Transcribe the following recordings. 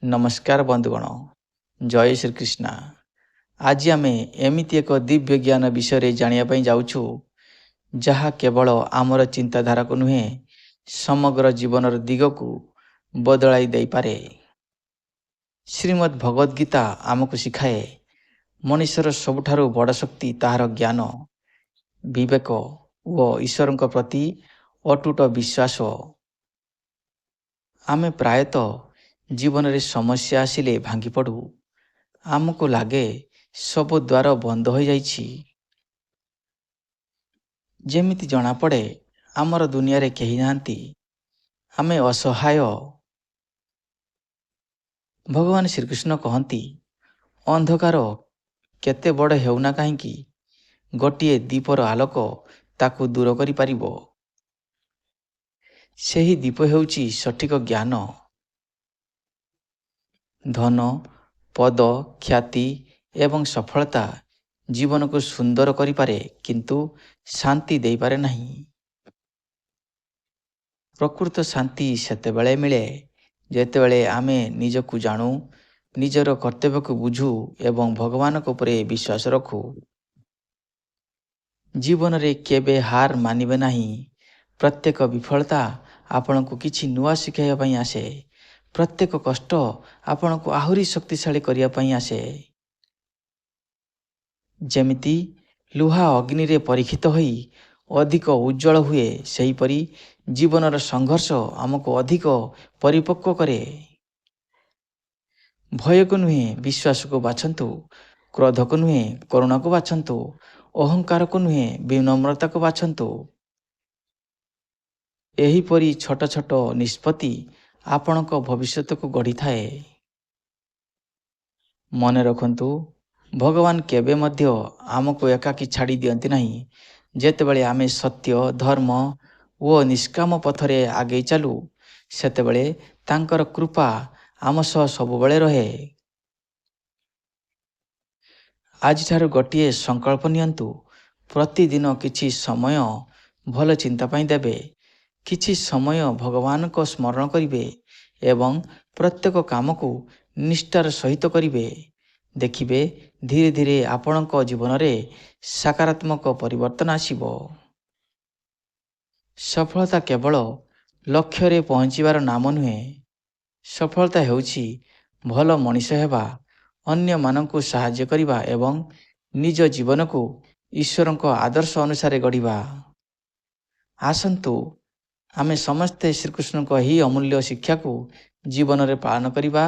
नमस्कार बंधुगण, जय श्रीकृष्ण। आज आम एमती एक दिव्य ज्ञान विषय जानापी जाऊँ जहाँ केवल आमर चिंताधारा को नुहे समग्र जीवन दिग को बदलाई दे पारे। श्रीमद् भगवद गीता आमको शिखाए मनुष्यर सबुठारु बड़ शक्ति ताहार ज्ञान, विवेक और ईश्वर प्रति अटूट विश्वास। आमे प्रायतः जीवन रे समस्या आसिले भांगी पड़ू। आमको लगे सब द्वार बंद हो जाइछि। जेमिति जना पड़े आमर दुनिया रे केही नांती, आमे असहाय। भगवान श्रीकृष्ण कहती अंधकार केते बड़ हेउना काहींकी, गोटिए दीपर आलोक ताकू दूर करि पारिबो। सेही दीप हेउची सठिक ज्ञान। धन, पद, ख्याति एवं सफलता जीवन को सुंदर करि पारे, किंतु शांति दे पारे नहीं। प्रकृत शांति सेतेबेले मिले जेतेबेले आमे निजकु जानू, निजर कर्तव्य को बुझू एवं भगवान को उपरे विश्वास रखू। जीवन रे केबे हार मानिबे नहीं। प्रत्येक विफलता आपण को किछि नुआ शिखाइबा पई आसे। प्रत्येक कष्ट आपण को आहुरी शक्तिशाली करिया पई आसे। जेमिति लुहा अग्नि रे परीक्षित होई अधिक उज्जवल हुए, सही परी जीवनर संघर्ष आमको अधिक परिपक्व करे। भय को नुहे विश्वास को बाछंतु, क्रोध को नुहे करुणा को बाछंतु, अहंकार को नुहे विनम्रता को बाछंतु। एही परी छोट छोट निष्पत्ति आपणक भविष्यत को गढ़ी थाए। मन रखंतु, भगवान केबे मध्य आमको एकाकी छाड़ी दियंती नहीं। जेतेबेले आमे सत्य, धर्म ओ निष्काम पथरे आगे चालू, सेतेबेले तांकर कृपा आम सह सबुबेले रहे। आज ठारू गोटिए संकल्प नियंतु, प्रतिदिन किछि समय भल चिंता पाई देबे, किछि समय भगवान को स्मरण करिवे एवं प्रत्येक काम को निष्ठार सहित करिवे। देखिबे धीरे धीरे आपणक जीवन रे सकारात्मक परिवर्तन आसीबो। सफलता केवल लक्ष्य रे पहुंचीबार नाम नुहे। सफलता हेउछि भल मनीष हेबा, अन्य मानकु सहाय्य करिबा एवं निज जीवन को ईश्वरक आदर्श अनुसार गढ़िबा। आसंतु आमे समस्ते श्रीकृष्ण को ही अमूल्य शिक्षा को जीवन रे पालन करिबा,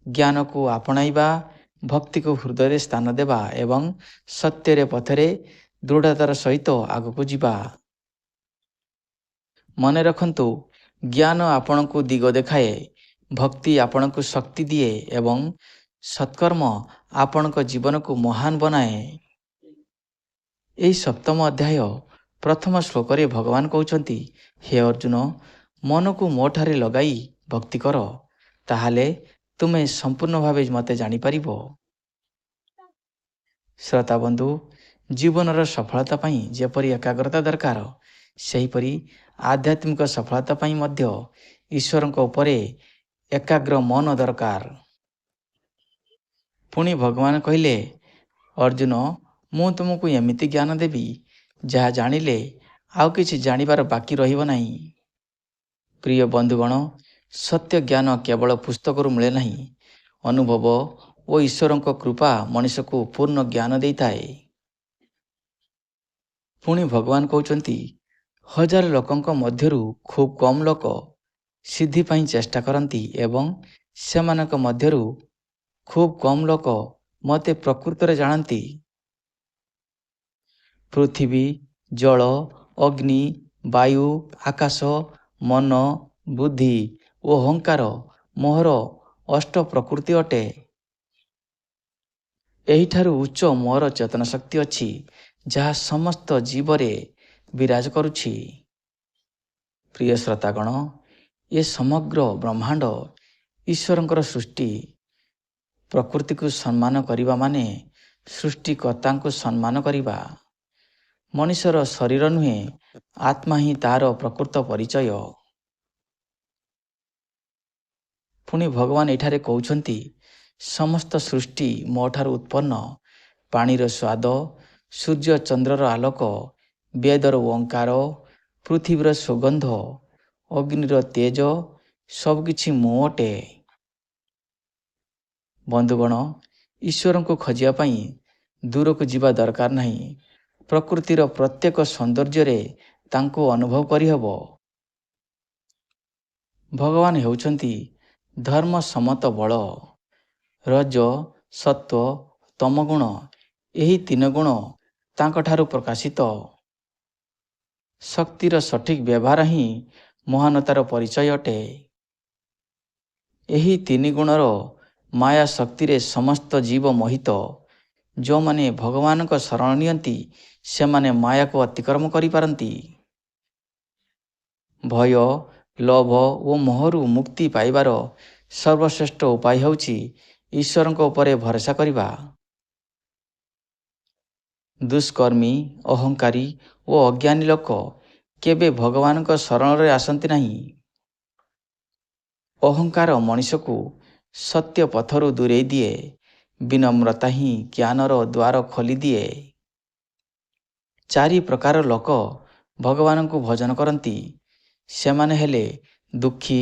ज्ञान को आपणाइबा, भक्ति को हृदय रे स्थान देबा एवं सत्य रे पथरे दृढ़तार सहित आगको जीवा। मने रखंतु, ज्ञान आपण को दिग देखाए, भक्ति आपण को शक्ति दिए एवं सत्कर्म आपण को जीवन को महान बनाए। एही सप्तम अध्याय प्रथम श्लोक रे भगवान कहउछंती, हे अर्जुन, मन को मोठारे लगाई भक्ति कर, ताहाले तुमे संपूर्ण भावे मते जानी पारिबो। श्रोता बंधु, जीवनर सफलता पाई जेपरी एकाग्रता दरकार, सेहीपरि आध्यात्मिक सफलता पाई मध्य ईश्वरଙ୍କ उपरे एकाग्र मन दरकार। पुणी भगवान कहिले, अर्जुन, मु तुमको एमिति ज्ञान देवी जहाँ जानिले आउ किछि जानिबार बाकी रहिबो नाही। प्रिय बंधुगण, सत्य ज्ञान केवल पुस्तकरू मिले नहीं। अनुभव और ईश्वरଙ୍କ कृपा मनुष्य को पूर्ण ज्ञान देइथाए। पुणी भगवान कहउचंती, हजार लोकंक मध्यरु खूब कम लोक सिद्धि पाई चेष्टा करती एवं सेमानक मध्यरु खूब कम लोक मते प्रकृत रे जानती। पृथ्वी, जल, अग्नि, वायु, आकाश, मन, बुद्धि और अहंकार मोहर अष्ट प्रकृति अटे। एही ठारू उच्च मोहर चेतन शक्ति अच्छी, जहाँ समस्त जीवरे विराज करुछि। प्रिय श्रोतागण, ये समग्र ब्रह्मांड ईश्वरंकर सृष्टि। प्रकृति को सम्मान करिबा माने सृष्टिकर्ता को सम्मान करिबा। मनुष्यर शरीर नुहे, आत्मा ही तार प्रकृत परिचय। ପୁଣି ଭଗବାନ ଏଠାରେ କହୁଛନ୍ତି ସମସ୍ତ ସୃଷ୍ଟି ମୋ ଠାରୁ ଉତ୍ପନ୍ନ। ପାଣିର ସ୍ୱାଦ, ସୂର୍ଯ୍ୟ ଚନ୍ଦ୍ରର ଆଲୋକ, ବେଦର ଓଙ୍କାର, ପୃଥିବୀର ସୁଗନ୍ଧ, ଅଗ୍ନିର ତେଜ ସବୁକିଛି ମୁଁ ଅଟେ। ବନ୍ଧୁଗଣ, ଈଶ୍ୱରଙ୍କୁ ଖୋଜିବା ପାଇଁ ଦୂରକୁ ଯିବା ଦରକାର ନାହିଁ। ପ୍ରକୃତିର ପ୍ରତ୍ୟେକ ସୌନ୍ଦର୍ଯ୍ୟରେ ତାଙ୍କୁ ଅନୁଭବ କରିହେବ। ଭଗବାନ ହେଉଛନ୍ତି ଧର୍ମ ସମତ ବଳ। ରଜ, ସତ୍ଵ, ତମଗୁଣ ଏହି ତିନି ଗୁଣ ତାଙ୍କଠାରୁ ପ୍ରକାଶିତ। ଶକ୍ତିର ସଠିକ୍ ବ୍ୟବହାର ହିଁ ମହାନତାର ପରିଚୟ ଅଟେ। ଏହି ତିନି ଗୁଣର ମାୟା ଶକ୍ତିରେ ସମସ୍ତ ଜୀବ ମୋହିତ। ଯେଉଁମାନେ ଭଗବାନଙ୍କ ଶରଣ ନିଅନ୍ତି ସେମାନେ ମାୟାକୁ ଅତିକ୍ରମ କରିପାରନ୍ତି। ଭୟ, ଲୋଭ ଓ ମୋହରୁ ମୁକ୍ତି ପାଇବାର ସର୍ବଶ୍ରେଷ୍ଠ ଉପାୟ ହେଉଛି ଈଶ୍ୱରଙ୍କ ଉପରେ ଭରସା କରିବା। ଦୁଷ୍କର୍ମୀ, ଅହଙ୍କାରୀ ଓ ଅଜ୍ଞାନୀ ଲୋକ କେବେ ଭଗବାନଙ୍କ ଶରଣରେ ଆସନ୍ତି ନାହିଁ। ଅହଙ୍କାର ମଣିଷକୁ ସତ୍ୟ ପଥରୁ ଦୂରେଇ ଦିଏ। ବିନମ୍ରତା ହିଁ ଜ୍ଞାନର ଦ୍ୱାର ଖୋଲିଦିଏ। 4 ପ୍ରକାର ଲୋକ ଭଗବାନଙ୍କୁ ଭଜନ କରନ୍ତି। ସେମାନେ ହେଲେ ଦୁଃଖୀ,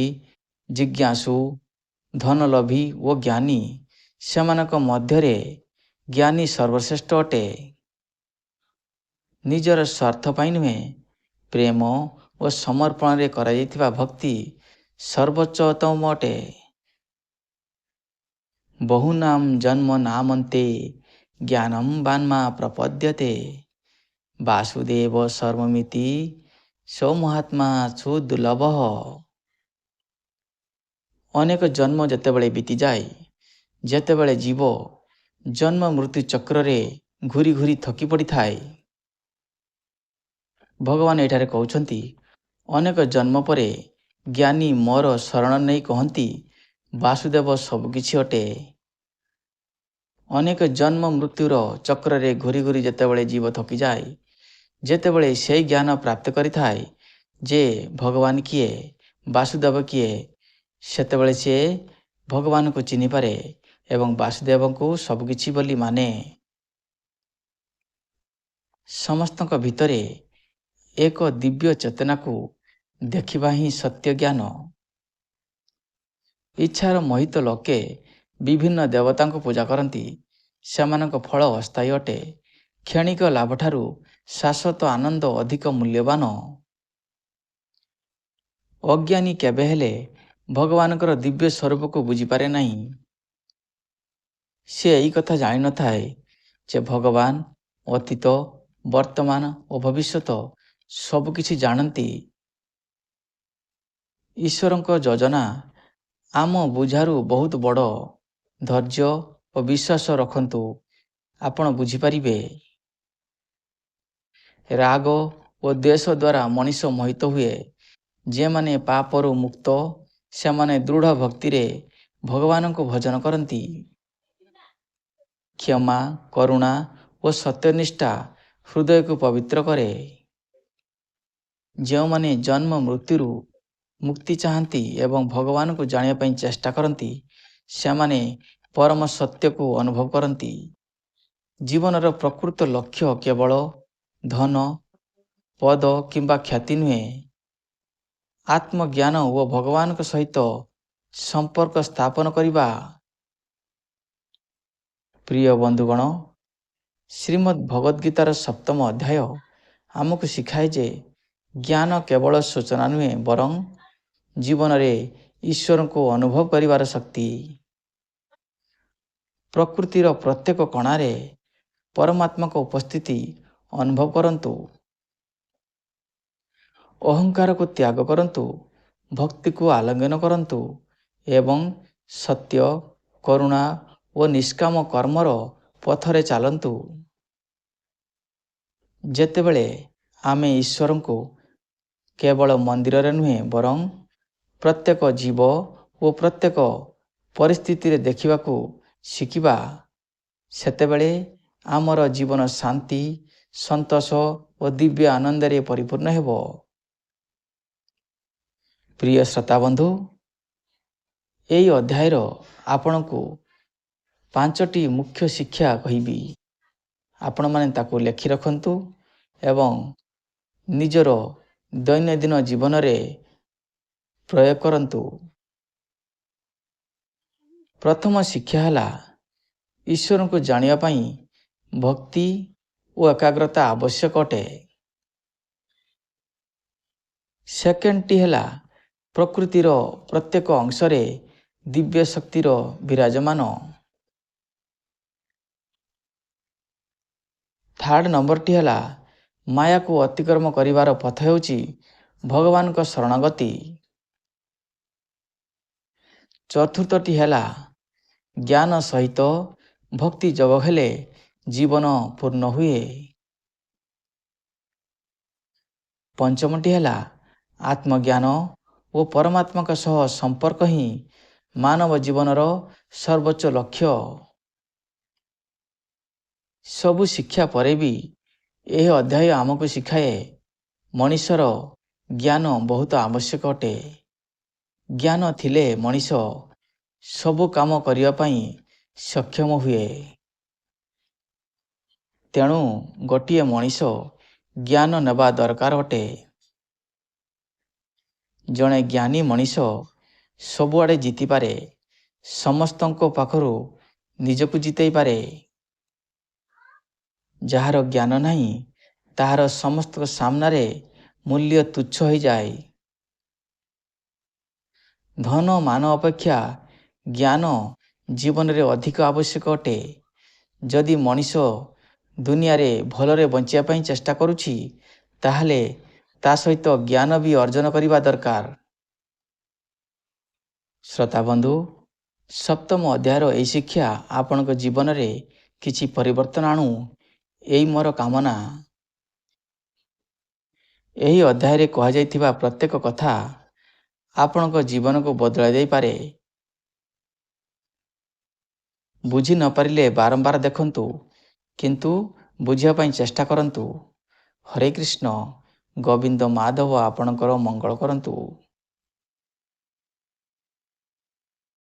ଜିଜ୍ଞାସୁ, ଧନଲୋଭୀ ଓ ଜ୍ଞାନୀ। ସେମାନଙ୍କ ମଧ୍ୟରେ ଜ୍ଞାନୀ ସର୍ବଶ୍ରେଷ୍ଠ ଅଟେ। ନିଜର ସ୍ୱାର୍ଥ ପାଇଁ ନୁହେଁ, ପ୍ରେମ ଓ ସମର୍ପଣରେ କରାଯାଇଥିବା ଭକ୍ତି ସର୍ବୋଚ୍ଚତମ ଅଟେ। ବହୁନାମ୍ ଜନ୍ମ ନାମନ୍ତେ ଜ୍ଞାନମ୍ ବାନ୍ମା ପ୍ରପଦ୍ୟତେ। ବାସୁଦେବ ସର୍ବମିତି ସୋ ମହାତ୍ମା ସୁଦୁର୍ଲଭଃ। ଅନେକ ଜନ୍ମ ଯେତେବେଳେ ବିତିଯାଏ, ଯେତେବେଳେ ଜୀବ ଜନ୍ମ ମୃତ୍ୟୁ ଚକ୍ରରେ ଘୁରି ଘୁରି ଥକି ପଡ଼ିଥାଏ, ଭଗବାନ ଏଠାରେ କହୁଛନ୍ତି ଅନେକ ଜନ୍ମ ପରେ ଜ୍ଞାନୀ ମୋର ଶରଣ ନେଇ କହନ୍ତି ବାସୁଦେବ ସବୁକିଛି ଅଟେ। ଅନେକ ଜନ୍ମ ମୃତ୍ୟୁର ଚକ୍ରରେ ଘୁରି ଘୁରି ଯେତେବେଳେ ଜୀବ ଥକିଯାଏ, ଯେତେବେଳେ ସେହି ଜ୍ଞାନ ପ୍ରାପ୍ତ କରିଥାଏ ଯେ ଭଗବାନ କିଏ, ବାସୁଦେବ କିଏ, ସେତେବେଳେ ସିଏ ଭଗବାନଙ୍କୁ ଚିହ୍ନିପାରେ ଏବଂ ବାସୁଦେବଙ୍କୁ ସବୁକିଛି ବୋଲି ମାନେ। ସମସ୍ତଙ୍କ ଭିତରେ ଏକ ଦିବ୍ୟ ଚେତନାକୁ ଦେଖିବା ହିଁ ସତ୍ୟ ଜ୍ଞାନ। ଇଚ୍ଛାର ମୋହିତ ଲୋକେ ବିଭିନ୍ନ ଦେବତାଙ୍କୁ ପୂଜା କରନ୍ତି। ସେମାନଙ୍କ ଫଳ ଅସ୍ଥାୟୀ ଅଟେ। କ୍ଷଣିକ ଲାଭଠାରୁ ଶାଶ୍ୱତ ଆନନ୍ଦ ଅଧିକ ମୂଲ୍ୟବାନ। ଅଜ୍ଞାନୀ କେବେ ହେଲେ ଭଗବାନଙ୍କର ଦିବ୍ୟ ସ୍ୱରୂପକୁ ବୁଝିପାରେ ନାହିଁ। ସେ ଏହି କଥା ଜାଣିନଥାଏ ଯେ ଭଗବାନ ଅତୀତ, ବର୍ତ୍ତମାନ ଓ ଭବିଷ୍ୟତ ସବୁକିଛି ଜାଣନ୍ତି। ଈଶ୍ୱରଙ୍କ ଯୋଜନା ଆମ ବୁଝାରୁ ବହୁତ ବଡ଼। ଧୈର୍ଯ୍ୟ ଓ ବିଶ୍ୱାସ ରଖନ୍ତୁ, ଆପଣ ବୁଝିପାରିବେ। ରାଗ ଓ ଦ୍ୱେଷ ଦ୍ୱାରା ମଣିଷ ମୋହିତ ହୁଏ। ଯେଉଁମାନେ ପାପରୁ ମୁକ୍ତ ସେମାନେ ଦୃଢ଼ ଭକ୍ତିରେ ଭଗବାନଙ୍କୁ ଭଜନ କରନ୍ତି। କ୍ଷମା, କରୁଣା ଓ ସତ୍ୟନିଷ୍ଠା ହୃଦୟକୁ ପବିତ୍ର କରେ। ଯେଉଁମାନେ ଜନ୍ମ ମୃତ୍ୟୁରୁ ମୁକ୍ତି ଚାହାନ୍ତି ଏବଂ ଭଗବାନଙ୍କୁ ଜାଣିବା ପାଇଁ ଚେଷ୍ଟା କରନ୍ତି, ସେମାନେ ପରମ ସତ୍ୟକୁ ଅନୁଭବ କରନ୍ତି। ଜୀବନର ପ୍ରକୃତ ଲକ୍ଷ୍ୟ କେବଳ ଧନ, ପଦ କିମ୍ବା ଖ୍ୟାତି ନୁହେଁ। ଆତ୍ମଜ୍ଞାନ ଓ ଭଗବାନଙ୍କ ସହିତ ସମ୍ପର୍କ ସ୍ଥାପନ କରିବା। ପ୍ରିୟ ବନ୍ଧୁଗଣ, ଶ୍ରୀମଦ୍ ଭଗବଦ୍ ଗୀତାର 7ମ ଅଧ୍ୟାୟ ଆମକୁ ଶିଖାଏ ଯେ ଜ୍ଞାନ କେବଳ ସୂଚନା ନୁହେଁ ବରଂ ଜୀବନରେ ଈଶ୍ୱରଙ୍କୁ ଅନୁଭବ କରିବାର ଶକ୍ତି। ପ୍ରକୃତିର ପ୍ରତ୍ୟେକ କଣାରେ ପରମାତ୍ମାଙ୍କ ଉପସ୍ଥିତି ଅନୁଭବ କରନ୍ତୁ। ଅହଙ୍କାରକୁ ତ୍ୟାଗ କରନ୍ତୁ, ଭକ୍ତିକୁ ଆଲିଙ୍ଗନ କରନ୍ତୁ ଏବଂ ସତ୍ୟ, କରୁଣା ଓ ନିଷ୍କାମ କର୍ମର ପଥରେ ଚାଲନ୍ତୁ। ଯେତେବେଳେ ଆମେ ଈଶ୍ୱରଙ୍କୁ କେବଳ ମନ୍ଦିରରେ ନୁହେଁ ବରଂ ପ୍ରତ୍ୟେକ ଜୀବ ଓ ପ୍ରତ୍ୟେକ ପରିସ୍ଥିତିରେ ଦେଖିବାକୁ ଶିଖିବା, ସେତେବେଳେ ଆମର ଜୀବନ ଶାନ୍ତି, ସନ୍ତୋଷ ଓ ଦିବ୍ୟ ଆନନ୍ଦରେ ପରିପୂର୍ଣ୍ଣ ହେବ। ପ୍ରିୟ ଶ୍ରୋତାବନ୍ଧୁ, ଏହି ଅଧ୍ୟାୟର ଆପଣଙ୍କୁ 5ଟି ମୁଖ୍ୟ ଶିକ୍ଷା କହିବି। ଆପଣମାନେ ତାକୁ ଲେଖି ରଖନ୍ତୁ ଏବଂ ନିଜର ଦୈନନ୍ଦିନ ଜୀବନରେ ପ୍ରୟୋଗ କରନ୍ତୁ। ପ୍ରଥମ ଶିକ୍ଷା ହେଲା ଈଶ୍ୱରଙ୍କୁ ଜାଣିବା ପାଇଁ ଭକ୍ତି ଓ ଏକାଗ୍ରତା ଆବଶ୍ୟକ ଅଟେ। ସେକେଣ୍ଡଟି ହେଲା ପ୍ରକୃତିର ପ୍ରତ୍ୟେକ ଅଂଶରେ ଦିବ୍ୟ ଶକ୍ତିର ବିରାଜମାନ। ଥାର୍ଡ଼ ନମ୍ବରଟି ହେଲା ମାୟାକୁ ଅତିକ୍ରମ କରିବାର ପଥ ହେଉଛି ଭଗବାନଙ୍କ ଶରଣାଗତି। ଚତୁର୍ଥଟି ହେଲା ଜ୍ଞାନ ସହିତ ଭକ୍ତି ଯୋଗ ହେଲେ ଜୀବନ ପୂର୍ଣ୍ଣ ହୁଏ। ପଞ୍ଚମଟି ହେଲା ଆତ୍ମଜ୍ଞାନ ଓ ପରମାତ୍ମାଙ୍କ ସହ ସମ୍ପର୍କ ହିଁ ମାନବ ଜୀବନର ସର୍ବୋଚ୍ଚ ଲକ୍ଷ୍ୟ। ସବୁ ଶିକ୍ଷା ପରେ ବି ଏହି ଅଧ୍ୟାୟ ଆମକୁ ଶିଖାଏ ମଣିଷର ଜ୍ଞାନ ବହୁତ ଆବଶ୍ୟକ ଅଟେ। ଜ୍ଞାନ ଥିଲେ ମଣିଷ ସବୁ କାମ କରିବା ପାଇଁ ସକ୍ଷମ ହୁଏ। ତେଣୁ ଗୋଟିଏ ମଣିଷ ଜ୍ଞାନ ନେବା ଦରକାର ଅଟେ। ଜଣେ ଜ୍ଞାନୀ ମଣିଷ ସବୁଆଡ଼େ ଜିତିପାରେ, ସମସ୍ତଙ୍କ ପାଖରୁ ନିଜକୁ ଜିତେଇ ପାରେ। ଯାହାର ଜ୍ଞାନ ନାହିଁ ତାହାର ସମସ୍ତଙ୍କ ସାମ୍ନାରେ ମୂଲ୍ୟ ତୁଚ୍ଛ ହୋଇଯାଏ। ଧନ ମାନ ଅପେକ୍ଷା ଜ୍ଞାନ ଜୀବନରେ ଅଧିକ ଆବଶ୍ୟକ ଅଟେ। ଯଦି ମଣିଷ ଦୁନିଆରେ ଭଲରେ ବଞ୍ଚିବା ପାଇଁ ଚେଷ୍ଟା କରୁଛି ତାହେଲେ ତା ସହିତ ଜ୍ଞାନ ବି ଅର୍ଜନ କରିବା ଦରକାର। ଶ୍ରୋତାବନ୍ଧୁ, ସପ୍ତମ ଅଧ୍ୟାୟର ଏହି ଶିକ୍ଷା ଆପଣଙ୍କ ଜୀବନରେ କିଛି ପରିବର୍ତ୍ତନ ଆଣୁ, ଏହି ମୋର କାମନା। ଏହି ଅଧ୍ୟାୟରେ କୁହାଯାଇଥିବା ପ୍ରତ୍ୟେକ କଥା ଆପଣଙ୍କ ଜୀବନକୁ ବଦଳାଇ ଦେଇପାରେ। ବୁଝି ନ ପାରିଲେ ବାରମ୍ବାର ଦେଖନ୍ତୁ, କିନ୍ତୁ ବୁଝିବା ପାଇଁ ଚେଷ୍ଟା କରନ୍ତୁ। ହରେ କୃଷ୍ଣ। ଗୋବିନ୍ଦ ମାଧବ ଆପଣଙ୍କର ମଙ୍ଗଳ କରନ୍ତୁ।